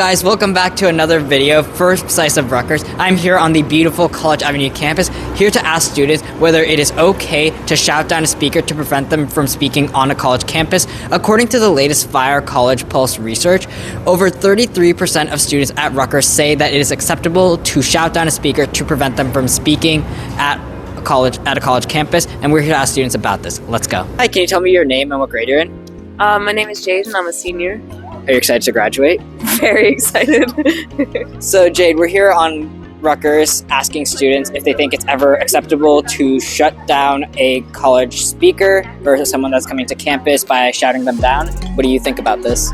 Guys, welcome back to another video for Slice of Rutgers. I'm here on the beautiful College Avenue campus, here to ask students whether it is okay to shout down a speaker to prevent them from speaking on a college campus. According to the latest Fire College Pulse research, over 33% of students at Rutgers say that it is acceptable to shout down a speaker to prevent them from speaking at a college campus, and we're here to ask students about this. Let's go. Hi, can you tell me your name and what grade you're in? My name is Jade and I'm a senior. Are you excited to graduate? Very excited. So Jade, we're here on Rutgers asking students if they think it's ever acceptable to shut down a college speaker versus someone that's coming to campus by shouting them down. What do you think about this?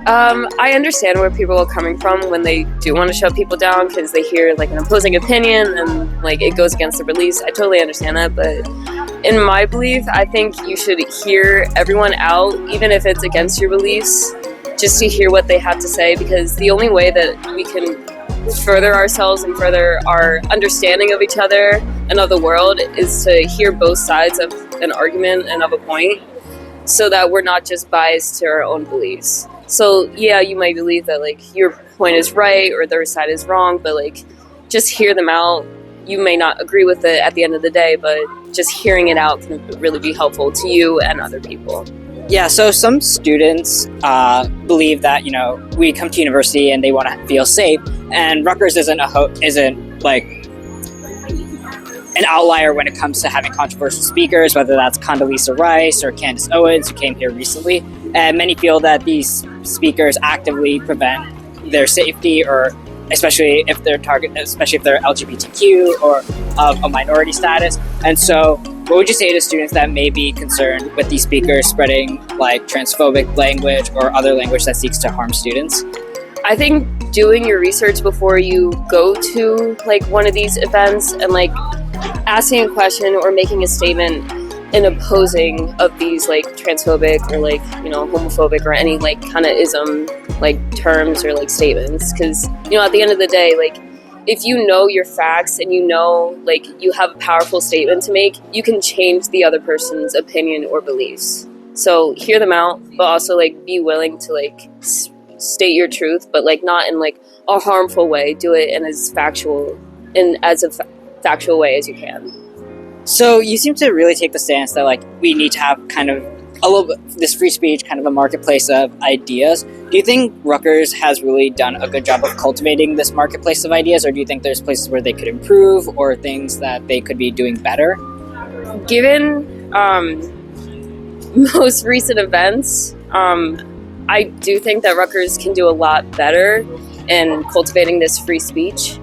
I understand where people are coming from when they do want to shut people down because they hear like an opposing opinion and like it goes against the release. I totally understand that, but in my belief, I think you should hear everyone out, even if it's against your beliefs, just to hear what they have to say, because the only way that we can further ourselves and further our understanding of each other and of the world is to hear both sides of an argument and of a point, so that we're not just biased to our own beliefs. So yeah, you might believe that like your point is right or their side is wrong, but like just hear them out. You may not agree with it at the end of the day, but just hearing it out can really be helpful to you and other people. Yeah, so some students believe that, we come to university and they want to feel safe, and Rutgers isn't like an outlier when it comes to having controversial speakers, whether that's Condoleezza Rice or Candace Owens, who came here recently. And many feel that these speakers actively prevent their safety, or especially if they're LGBTQ or of a minority status. And so what would you say to students that may be concerned with these speakers spreading like transphobic language or other language that seeks to harm students? I think doing your research before you go to like one of these events and like asking a question or making a statement in opposing of these like transphobic or like, homophobic or any like kind of ism like terms or like statements. Because, at the end of the day, like if you know your facts and like you have a powerful statement to make, you can change the other person's opinion or beliefs. So hear them out, but also like be willing to like state your truth, but like not in like a harmful way. Do it in as factual way as you can. So you seem to really take the stance that like we need to have kind of a little bit this free speech, kind of a marketplace of ideas. Do you think Rutgers has really done a good job of cultivating this marketplace of ideas, or do you think there's places where they could improve or things that they could be doing better? Given most recent events, I do think that Rutgers can do a lot better in cultivating this free speech.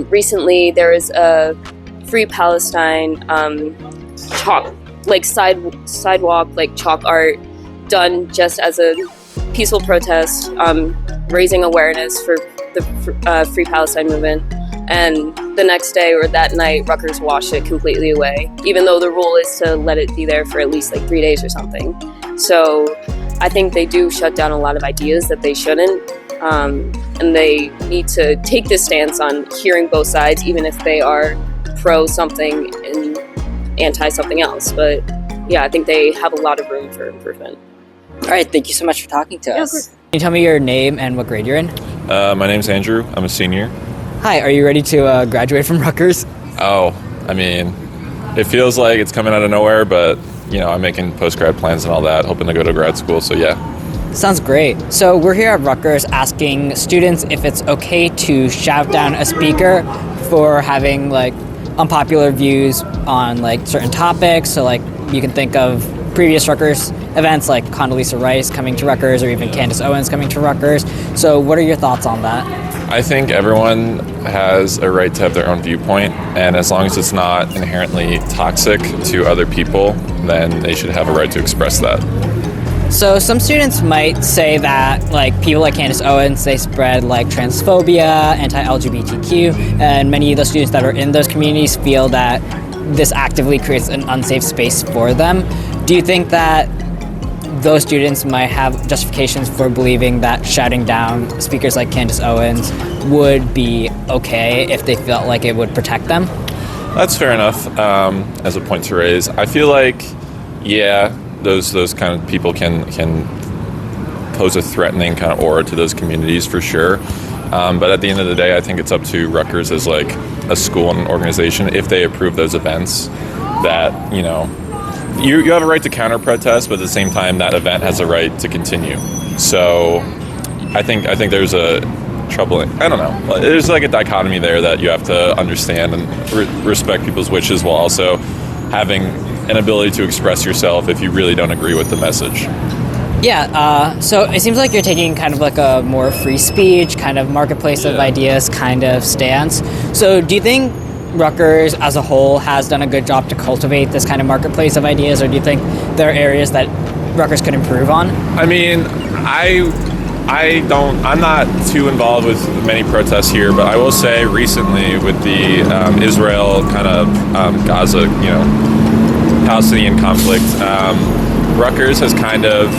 Recently, there was a Free Palestine chalk, like sidewalk, like chalk art done just as a peaceful protest, raising awareness for the Free Palestine movement. And the next day or that night, Rutgers washed it completely away, even though the rule is to let it be there for at least like 3 days or something. So I think they do shut down a lot of ideas that they shouldn't. And they need to take this stance on hearing both sides, even if they are pro something and anti something else. But yeah, I think they have a lot of room for improvement. All right, thank you so much for talking to us. Of course. Can you tell me your name and what grade you're in? My name's Andrew. I'm a senior. Hi, are you ready to graduate from Rutgers? Oh, I mean, it feels like it's coming out of nowhere, but I'm making post-grad plans and all that, hoping to go to grad school, so yeah. Sounds great. So we're here at Rutgers asking students if it's okay to shout down a speaker for having like unpopular views on like certain topics. So like you can think of previous Rutgers events like Condoleezza Rice coming to Rutgers or even Candace Owens coming to Rutgers. So what are your thoughts on that? I think everyone has a right to have their own viewpoint, and as long as it's not inherently toxic to other people, then they should have a right to express that. So some students might say that like people like Candace Owens, they spread like transphobia, anti-LGBTQ, and many of the students that are in those communities feel that this actively creates an unsafe space for them. Do you think that those students might have justifications for believing that shouting down speakers like Candace Owens would be okay if they felt like it would protect them? That's fair enough as a point to raise. I feel like, yeah, those kind of people can pose a threatening kind of aura to those communities for sure. But at the end of the day, I think it's up to Rutgers as like a school and an organization, if they approve those events, that, you know, you have a right to counter protest, but at the same time that event has a right to continue. So I think there's a troubling, I don't know, there's like a dichotomy there that you have to understand and respect people's wishes while also having an ability to express yourself if you really don't agree with the message. Yeah, so it seems like you're taking kind of like a more free speech, kind of marketplace of ideas kind of stance. So do you think Rutgers as a whole has done a good job to cultivate this kind of marketplace of ideas, or do you think there are areas that Rutgers could improve on? I mean, I'm not too involved with many protests here, but I will say recently with the Israel kind of Gaza, you know, Palestinian conflict, Rutgers has kind of,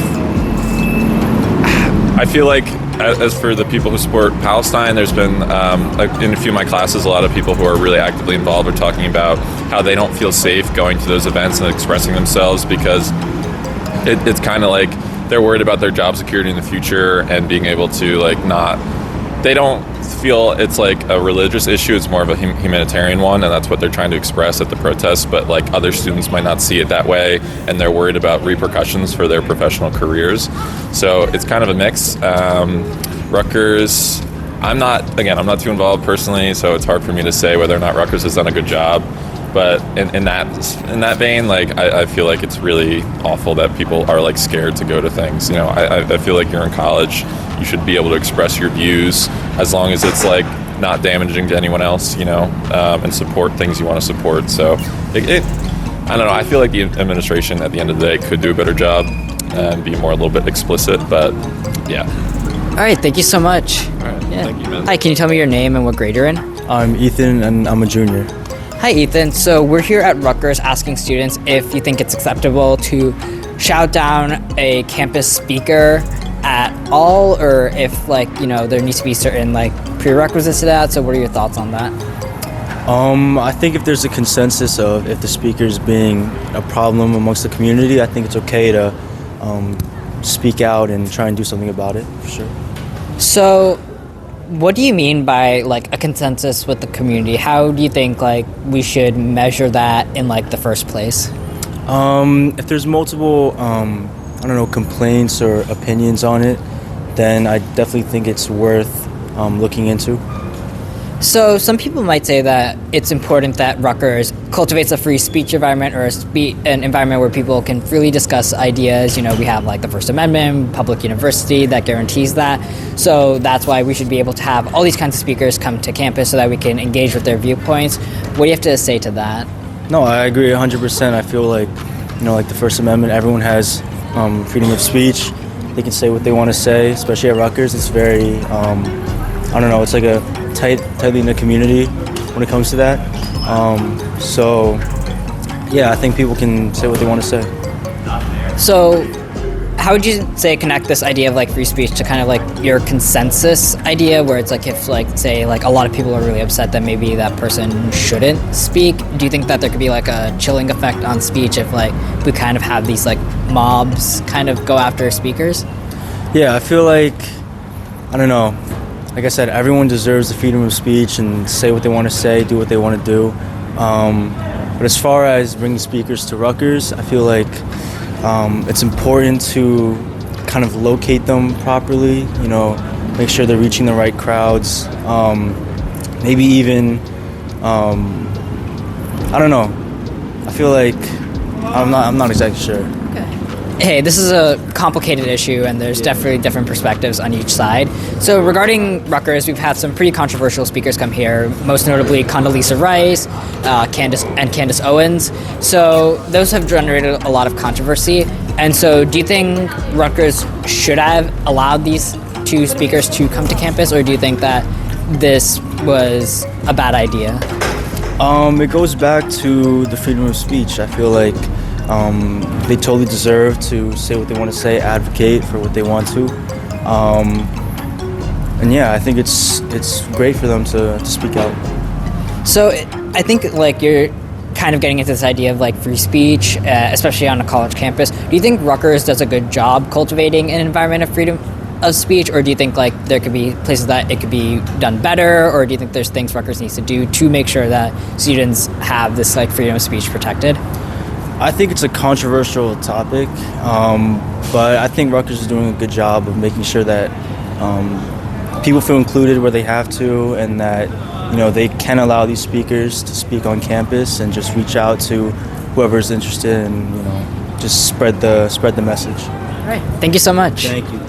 I feel like, as for the people who support Palestine, there's been, in a few of my classes, a lot of people who are really actively involved are talking about how they don't feel safe going to those events and expressing themselves because it's kind of like they're worried about their job security in the future and being able to, like, they don't feel it's like a religious issue, it's more of a humanitarian one, and that's what they're trying to express at the protests, but like other students might not see it that way, and they're worried about repercussions for their professional careers. So it's kind of a mix. Rutgers, I'm not too involved personally, so it's hard for me to say whether or not Rutgers has done a good job. But in that vein, like I feel like it's really awful that people are like scared to go to things. You know, I feel like you're in college, you should be able to express your views as long as it's like not damaging to anyone else. You know, and support things you want to support. So I don't know. I feel like the administration at the end of the day could do a better job and be more a little bit explicit. But yeah. All right, thank you so much. All right, thank you, man. Hi, can you tell me your name and what grade you're in? I'm Ethan, and I'm a junior. Hi, Ethan. So we're here at Rutgers asking students if you think it's acceptable to shout down a campus speaker at all, or if, like, you know, there needs to be certain like prerequisites to that. So what are your thoughts on that? I think if there's a consensus of if the speaker's being a problem amongst the community, I think it's okay to speak out and try and do something about it, for sure. So what do you mean by like a consensus with the community? How do you think like we should measure that in like the first place? If there's multiple, complaints or opinions on it, then I definitely think it's worth looking into. So some people might say that it's important that Rutgers cultivates a free speech environment, or an environment where people can freely discuss ideas. You know, we have like the First Amendment, public university that guarantees that. So that's why we should be able to have all these kinds of speakers come to campus so that we can engage with their viewpoints. What do you have to say to that? No, I agree 100%. I feel like, you know, like the First Amendment, everyone has freedom of speech. They can say what they want to say, especially at Rutgers. It's very, it's like a tightly knit community when it comes to that. So, yeah, I think people can say what they want to say. So, how would you say connect this idea of like free speech to kind of like your consensus idea, where it's like if like say like a lot of people are really upset that maybe that person shouldn't speak? Do you think that there could be like a chilling effect on speech if like we kind of have these like mobs kind of go after speakers? Yeah, I feel like, I don't know. Like I said, everyone deserves the freedom of speech and say what they want to say, do what they want to do. But as far as bringing speakers to Rutgers, I feel like it's important to kind of locate them properly, you know, make sure they're reaching the right crowds. Maybe even, I don't know. I feel like I'm not exactly sure. Hey, this is a complicated issue, and there's definitely different perspectives on each side. So regarding Rutgers, we've had some pretty controversial speakers come here, most notably Condoleezza Rice, Candace Owens. So those have generated a lot of controversy. And so do you think Rutgers should have allowed these two speakers to come to campus, or do you think that this was a bad idea? It goes back to the freedom of speech. I feel like they totally deserve to say what they want to say, advocate for what they want to. And yeah, I think it's great for them to speak out. So I think like you're kind of getting into this idea of like free speech, especially on a college campus. Do you think Rutgers does a good job cultivating an environment of freedom of speech, or do you think like there could be places that it could be done better, or do you think there's things Rutgers needs to do to make sure that students have this like freedom of speech protected? I think it's a controversial topic, but I think Rutgers is doing a good job of making sure that people feel included where they have to, and that they can allow these speakers to speak on campus and just reach out to whoever's interested and just spread the message. All right. Thank you so much. Thank you.